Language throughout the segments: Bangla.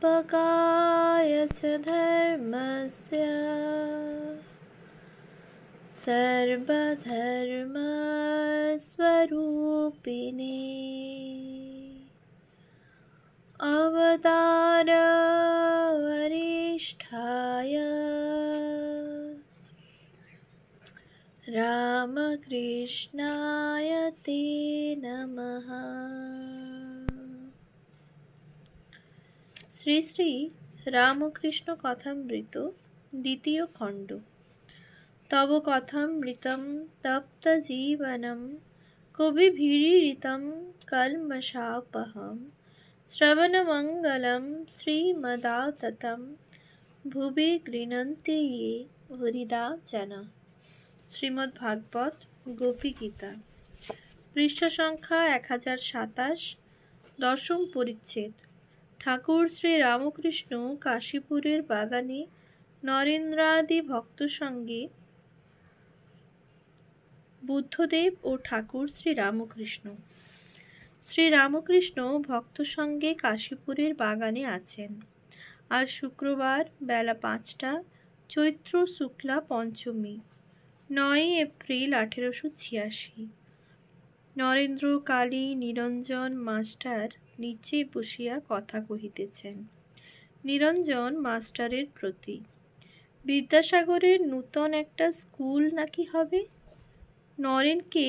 संस्थापकाय च धर्मस्य सर्वधर्मस्वरूपिणे अवतारवरिष्ठाय रामकृष्णाय ते नमः। শ্রী শ্রী রামকৃষ্ণ কথামৃত দ্বিতীয় খণ্ড। তব কথামৃতম তপ্ত জীবনম কবিভিরীড়িতম কল্মষাপহম শ্রবণমঙ্গলম শ্রীমদাততম ভুবি গৃণন্তি ये হরিদা জনা। শ্রীমদ্ ভাগবত গোপী গীতা, পৃষ্ঠা সংখ্যা 1027, দশম পরিচ্ছেদ। ঠাকুর শ্রী রামকৃষ্ণ কাশীপুরের বাগানে নরেন্দ্রাদি ভক্ত সঙ্গে বুদ্ধদেব ও ঠাকুর শ্রী রামকৃষ্ণ। শ্রী রামকৃষ্ণ ভক্ত সঙ্গে কাশীপুরের বাগানে আছেন। আজ শুক্রবার বেলা 5টা, চৈত্র শুক্লা পঞ্চমী, 9 এপ্রিল 1886। নরেন্দ্র, কালী, নিরঞ্জন মাস্টার নিচে বসিয়া কথা কহিতেছেন। নিরঞ্জন মাস্টারের প্রতি, বিদ্যাসাগরের নূতন একটা স্কুল নাকি হবে? নরেনকে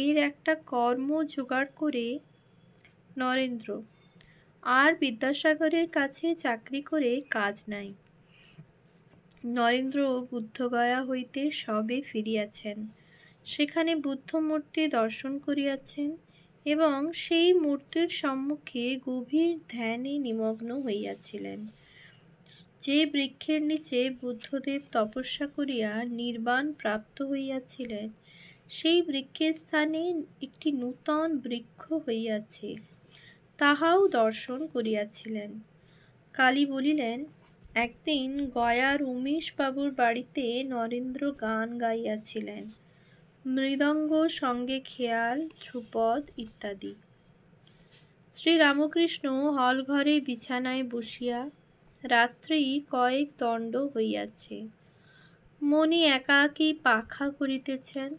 এর একটা কর্ম জোগাড় করে। নরেন্দ্র, আর বিদ্যাসাগরের কাছে চাকরি করে কাজ নাই। নরেন্দ্র বুদ্ধগয়া হইতে সবে ফিরিয়াছেন। সেখানে বুদ্ধ মূর্তি দর্শন করিয়াছেন এবং সেই মূর্তির সম্মুখে গভীর ধ্যানে নিমগ্ন হইয়াছিলেন। যে বৃক্ষের নিচে বুদ্ধদেব তপস্যা করিয়া নির্বাণ প্রাপ্ত হইয়াছিলেন, সেই বৃক্ষের স্থানে একটি নূতন বৃক্ষ হইয়াছে, তাহাও দর্শন করিয়াছিলেন। কালী বলিলেন, একদিন গয়ার উমেশ বাবুর বাড়িতে নরেন্দ্র গান গাইয়াছিলেন, মৃদঙ্গ সঙ্গে খেয়াল, ধ্রুপদ ইত্যাদি। শ্রী রামকৃষ্ণ হলঘরে বিছানায় বসিয়া, রাত্রি কয়েক দণ্ড হইয়াছে, মণি একাকী পাখা করিতেছেন।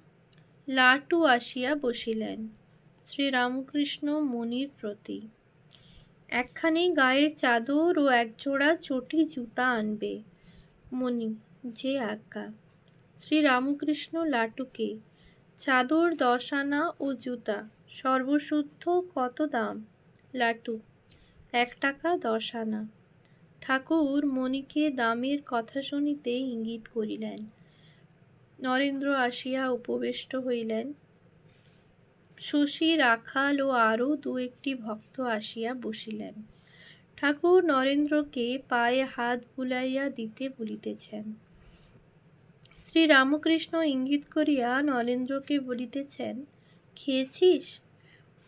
লাটু আসিয়া বসিলেন। শ্রী রামকৃষ্ণ মণির প্রতি, একখানি গায়ের চাদর ও একজোড়া চটি জুতা আনবে। মণি, যে আজ্ঞা। শ্রী রামকৃষ্ণ লাটুকে, চাদর 10 আনা ও জুতা সর্বশুদ্ধ কত দাম? লাটু, 1 টাকা 10 আনা। ঠাকুর মণিকে দামের কথা শুনিতে ইঙ্গিত করিলেন। নরেন্দ্র আসিয়া উপবেষ্ট হইলেন। শশী, রাখাল ও আরও 2-1টি ভক্ত আসিয়া বসিলেন। ঠাকুর নরেন্দ্রকে পায়ে হাত বুলাইয়া দিতে বলিতেছেন। শ্রী রামকৃষ্ণ ইঙ্গিত করিয়া নরেন্দ্রকে বলিতেছেন, খেয়েছিস?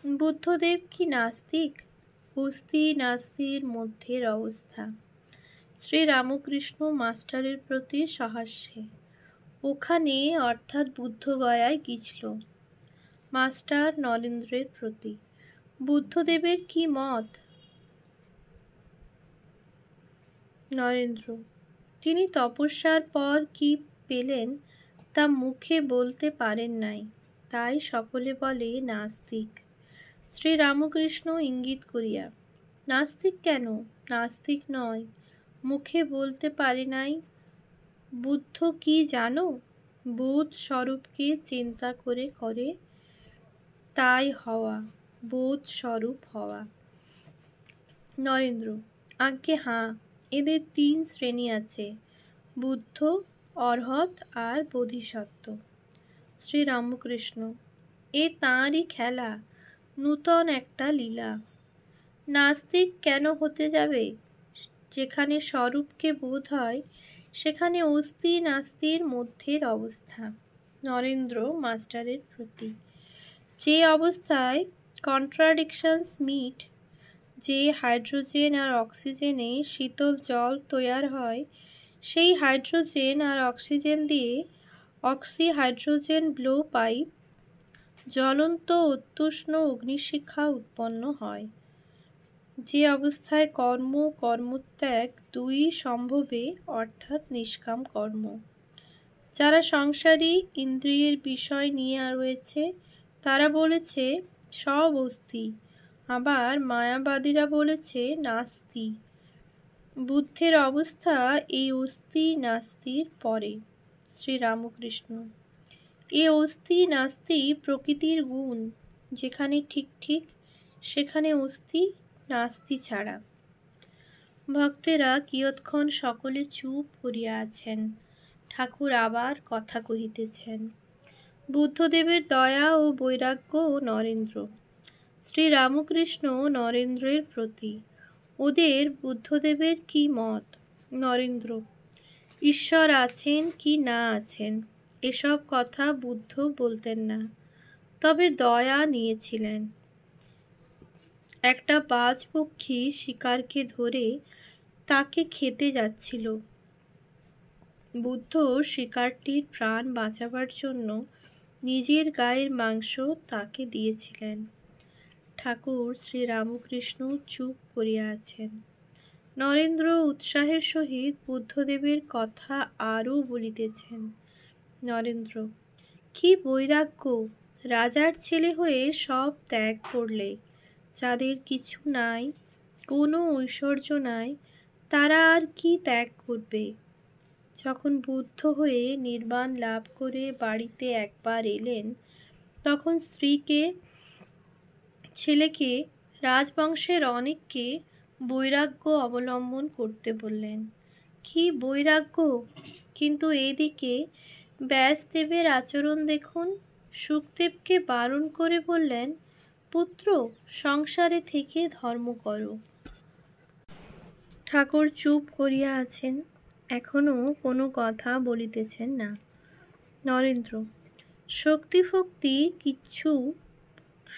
বুদ্ধদেব কি নাস্তিক? অস্তি নাস্তির মধ্যের অবস্থা। শ্রী রামকৃষ্ণ মাস্টারের প্রতি সহাস্যে, ওখানে অর্থাৎ বুদ্ধগয়ায় গিছল। মাস্টার নরেন্দ্রের প্রতি, বুদ্ধদেবের কি মত? নরেন্দ্র, তিনি তপস্যার পর কি পেলেন তা মুখে বলতে পারেন নাই, তাই সকলে বলে নাস্তিক। শ্রী রামকৃষ্ণ ইঙ্গিত করিয়া, নাস্তিক কেন? নাস্তিক নয়, মুখে বলতে পারে নাই। বুদ্ধ কি জানো? বোধ স্বরূপকে চিন্তা করে করে তাই হওয়া, বোধ স্বরূপ হওয়া। নরেন্দ্র, আজ্ঞে হাঁ, এদের 3 শ্রেণী আছে, বুদ্ধ, অরহত আর বোধিসত্ত্ব। শ্রী রামকৃষ্ণ, এ তাঁরই খেলা, নূতন একটা লীলা। নাস্তিক কেন হতে যাবে? যেখানে স্বরূপকে বোধ হয়, সেখানে অস্তি নাস্তির মধ্যের অবস্থা। নরেন্দ্র মাস্টারের প্রতি, যে অবস্থায় কন্ট্রাডিকশনস মিট, যে হাইড্রোজেন আর অক্সিজেনে শীতল জল তৈয়ার হয়, সেই হাইড্রোজেন আর অক্সিজেন দিয়ে অক্সিহাইড্রোজেন ব্লো পাইপ, জ্বলন্ত অত্যুষ্ণ অগ্নিশিখা উৎপন্ন হয়। যে অবস্থায় কর্ম কর্মত্যাগ দুই সম্ভবে, অর্থাৎ নিষ্কাম কর্ম। যারা সংসারী ইন্দ্রিয়ের বিষয় নিয়ে রয়েছে তারা বলেছে সব অস্তি, আবার মায়াবাদীরা বলেছে নাস্তি। বুদ্ধের অবস্থা এই অস্তি নাস্তির পরে। শ্রীরামকৃষ্ণ: এ অস্তি নাস্তি প্রকৃতির গুণ, যেখানে ঠিক ঠিক সেখানে অস্তি নাস্তি ছাড়া। ভক্তেরা কিয়ৎক্ষণ সকলে চুপ করিয়া আছেন। ঠাকুর আবার কথা কহিতেছেন। বুদ্ধদেবের দয়া ও বৈরাগ্য ও নরেন্দ্র। শ্রীরামকৃষ্ণ নরেন্দ্রের প্রতি: ওদের বুদ্ধদেবের কি মত? নরেন্দ্র: ঈশ্বর আছেন কি না আছেন এসব কথা বুদ্ধ বলতেন না, তবে দয়া নিয়েছিলেন। একটা বাজ পক্ষী শিকারকে ধরে তাকে খেতে যাচ্ছিল। বুদ্ধ শিকারটির প্রাণ বাঁচাবার জন্য নিজের গায়ের মাংস তাকে দিয়েছিলেন। ঠাকুর শ্রীরামকৃষ্ণ চুপ করিয়া আছেন। নরেন্দ্র উৎসাহের সহিত বুদ্ধদেবের কথা আরও বলিতেছেন। নরেন্দ্র: কি বৈরাগ্য! রাজার ছেলে হয়ে সব ত্যাগ করলে। যাদের কিছু নাই, কোনো ঐশ্বর্য নাই, তারা আর কি ত্যাগ করবে? যখন বুদ্ধ হয়ে নির্বাণ লাভ করে বাড়িতে একবার এলেন, তখন স্ত্রীকে, ছেলেকে, রাজবংশের অনেককে বৈরাগ্য অবলম্বন করতে বললেন। কি বৈরাগ্য! কিন্তু এদিকে ব্যাসদেবের আচরণ দেখুন। শুকদেবকে বারণ করে বললেন, পুত্র, সংসারে থেকে ধর্ম করো। ঠাকুর চুপ করিয়া আছেন, এখনো কোনো কথা বলিতেছেন না। নরেন্দ্র: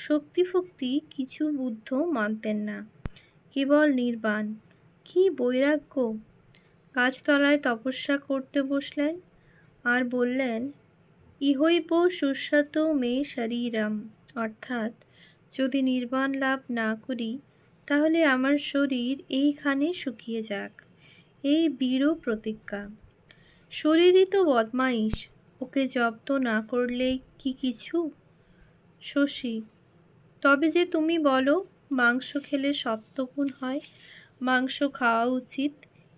শক্তিভক্তি কিছু বুদ্ধ মানতেন না, কেবল নির্বাণ। কি বৈরাগ্য! গাছতলায় তপস্যা করতে বসলেন আর বললেন, ইহৈব শুষ্যত মে শরীরম, অর্থাৎ যদি নির্বাণ লাভ না করি তাহলে আমার শরীর এইখানে শুকিয়ে যাক। এই দৃঢ় প্রতিজ্ঞা। শরীরই তো বদমাইশ, ওকে জব্দ না করলে কি কিছু? শশী: তবে যে তুমি বলো মাংস খেলে সত্ত্বগুণ হয়, মাংস খাওয়া উচিত,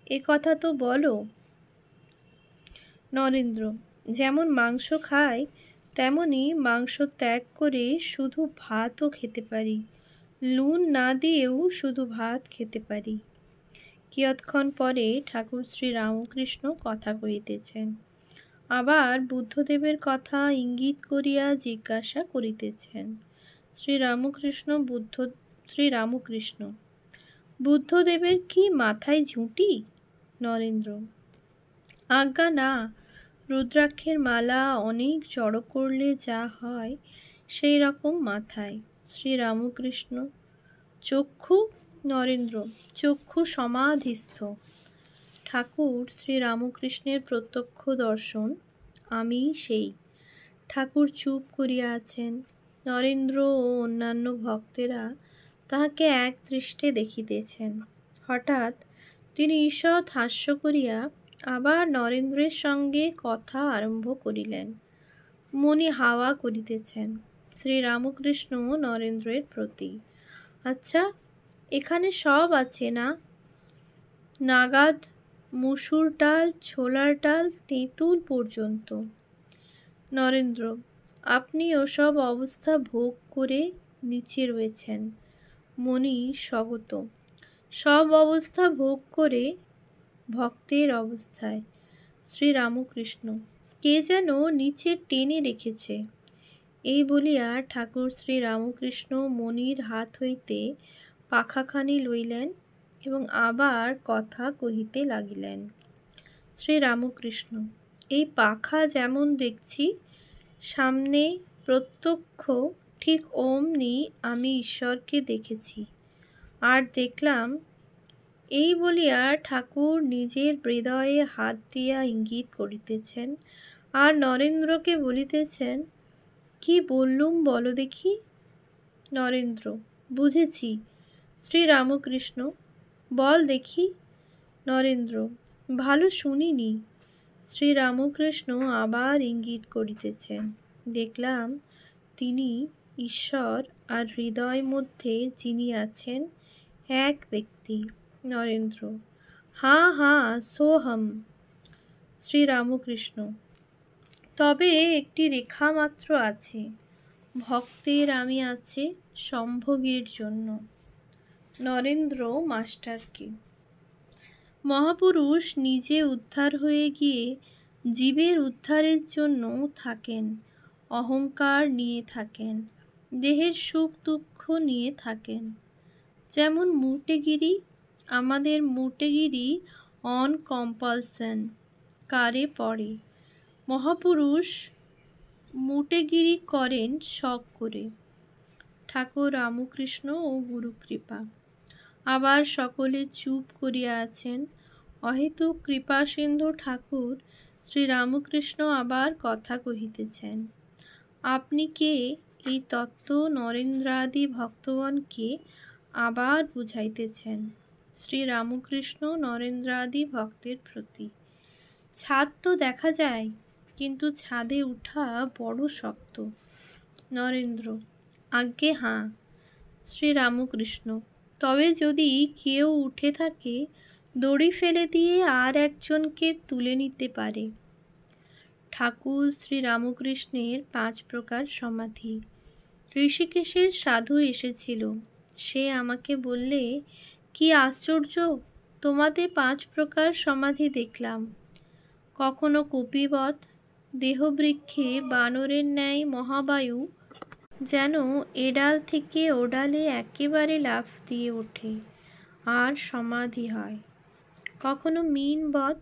এ কথা তো বলো। নরেন্দ্র: যেমন মাংস খাই তেমনি মাংস ত্যাগ করে শুধু ভাতও খেতে পারি, নুন না দিয়েও শুধু ভাত খেতে পারি। কিয়ৎক্ষণ পরে ঠাকুর শ্রীরামকৃষ্ণ কথা কহিতেছেন। আবার বুদ্ধদেবের কথা ইঙ্গিত করিয়া জিজ্ঞাসা করিতেছেন। শ্রীরামকৃষ্ণ: বুদ্ধদেবের কি মাথায় ঝুঁটি? নরেন্দ্র: আজ্ঞা না, রুদ্রাক্ষের মালা অনেক জড়ো করলে যা হয় সেই রকম মাথায়। শ্রীরামকৃষ্ণ: চক্ষু? নরেন্দ্র: চক্ষু সমাধিস্থ। ঠাকুর শ্রীরামকৃষ্ণের প্রত্যক্ষ দর্শন, আমিই সেই। ঠাকুর চুপ করিয়া আছেন। নরেন্দ্র ও অন্যান্য ভক্তেরা তাহাকে এক দৃষ্টে দেখিতেছেন। হঠাৎ তিনি ঈষৎ হাস্য করিয়া আবার নরেন্দ্রের সঙ্গে কথা আরম্ভ করিলেন। মনি হাওয়া করিতেছেন। শ্রীরামকৃষ্ণ নরেন্দ্রের প্রতি: আচ্ছা, এখানে সব আছে না? নাগাদ, মুসুর ডাল, ছোলার ডাল, তেঁতুল পর্যন্ত। নরেন্দ্র: আপনি ওসব অবস্থা ভোগ করে নিচে রয়েছেন। মনি স্বগত: সব অবস্থা ভোগ করে ভক্তের অবস্থায়। শ্রীরামকৃষ্ণ: কে যেন নিচে টেনে রেখেছে। এই বলিয়া ঠাকুর শ্রীরামকৃষ্ণ মনির হাত হইতে পাখাখানি লইলেন এবং আবার কথা কহিতে লাগিলেন। শ্রীরামকৃষ্ণ: এই পাখা যেমন দেখছি সামনে প্রত্যক্ষ, ঠিক অমনি আমি ঈশ্বরকে দেখেছি আর দেখলাম। এই বলিয়া ঠাকুর নিজের হৃদয়ে হাত দিয়া ইঙ্গিত করিতেছেন আর নরেন্দ্রকে বলিতেছেন, কি বললুম বলো দেখি? নরেন্দ্র: বুঝেছি, শ্রীরামকৃষ্ণ: বল দেখি। নরেন্দ্র: ভালো শুনিনি। শ্রীরামকৃষ্ণ আবার ইঙ্গিত করিতেছেন। দেখলাম তিনি ঈশ্বর আর হৃদয় মধ্যে যিনি আছেন এক ব্যক্তি। নরেন্দ্র: হাঁ হাঁ, সোহম। শ্রীরামকৃষ্ণ: তবে একটি রেখা মাত্র আছে, ভক্তের আমি আছে সম্ভোগের জন্য। নরেন্দ্র মাস্টারকে: মহাপুরুষ নিজে উদ্ধার হয়ে গিয়ে জীবের উদ্ধারের জন্য থাকেন, অহংকার নিয়ে থাকেন, দেহের সুখ দুঃখ নিয়ে থাকেন। যেমন মোটেগিরি, আমাদের মোটেগিরি অন কম্পালশন কারে পড়ে। মহাপুরুষ মোটেগিরি করেন শখ করে। ঠাকুর রামকৃষ্ণ ও গুরুকৃপা। আবার সকলে চুপ করিয়া আছেন। অহেতুক কৃপাসিন্ধু ঠাকুর শ্রীরামকৃষ্ণ আবার কথা কহিতেছেন। আপনি কে, এই তত্ত্ব নরেন্দ্রাদি ভক্তগণকে আবার বুঝাইতেছেন। শ্রীরামকৃষ্ণ নরেন্দ্রাদি ভক্তের প্রতি: ছাদ তো দেখা যায়, কিন্তু ছাদে উঠা বড় শক্ত। নরেন্দ্র: আজ্ঞে হাঁ। শ্রীরামকৃষ্ণ: তবে যদি কেউ উঠে থাকে, দড়ি ফেলে দিয়ে আর একজনকে তুলে নিতে পারে। ঠাকুর শ্রীরামকৃষ্ণের 5 প্রকার সমাধি। ঋষিকেশের সাধু এসেছিল, সে আমাকে বললে, কি আশ্চর্য, তোমাদের 5 প্রকার সমাধি দেখলাম। কখনো কপিবৎ, দেহবৃক্ষে বানরের ন্যায় মহাবায়ু যেন এডাল থেকে ওডালে একেবারে লাফ দিয়ে ওঠে আর সমাধি হয়। কখনো মীনবৎ,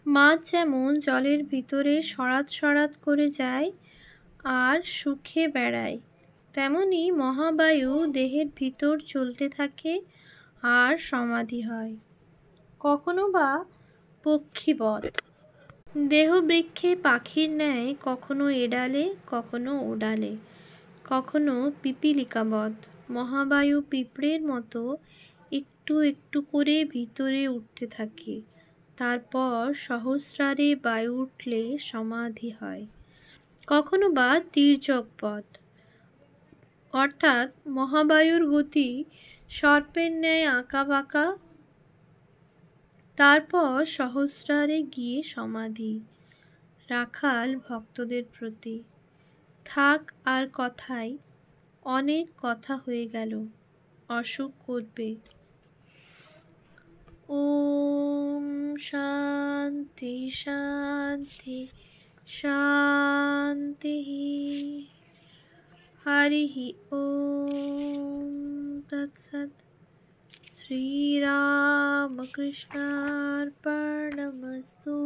মাছ যেমন জলের ভিতরে সরাত সরাত করে যায় আর সুখে বেড়ায়, তেমনি মহাবায়ু দেহের ভিতর চলতে থাকে আর সমাধি হয়। কখনো বা পক্ষীবৎ, দেহবৃক্ষে পাখির ন্যায় কখনো এডালে কখনো ওডালে। কখনো পিপীলিকাবৎ, মহাবায়ু পিঁপড়ের মতো একটু একটু করে ভিতরে উঠতে থাকে, তারপর সহস্রারে বায়ু উঠলে সমাধি হয়। কখনো বা তির্যকবৎ, অর্থাৎ মহাবায়ুর গতি সর্পের ন্যায় আঁকা বাঁকা, তারপর সহস্রারে গিয়ে সমাধি। রাখাল ভক্তদের প্রতি: থাক আর কথায়, অনেক কথা হয়ে গেল, অসুখ করবে। ওম শান্তি শান্তি শান্তি। হরি ওম তৎসৎ। শ্রীরামকৃষ্ণার্পণমস্তু।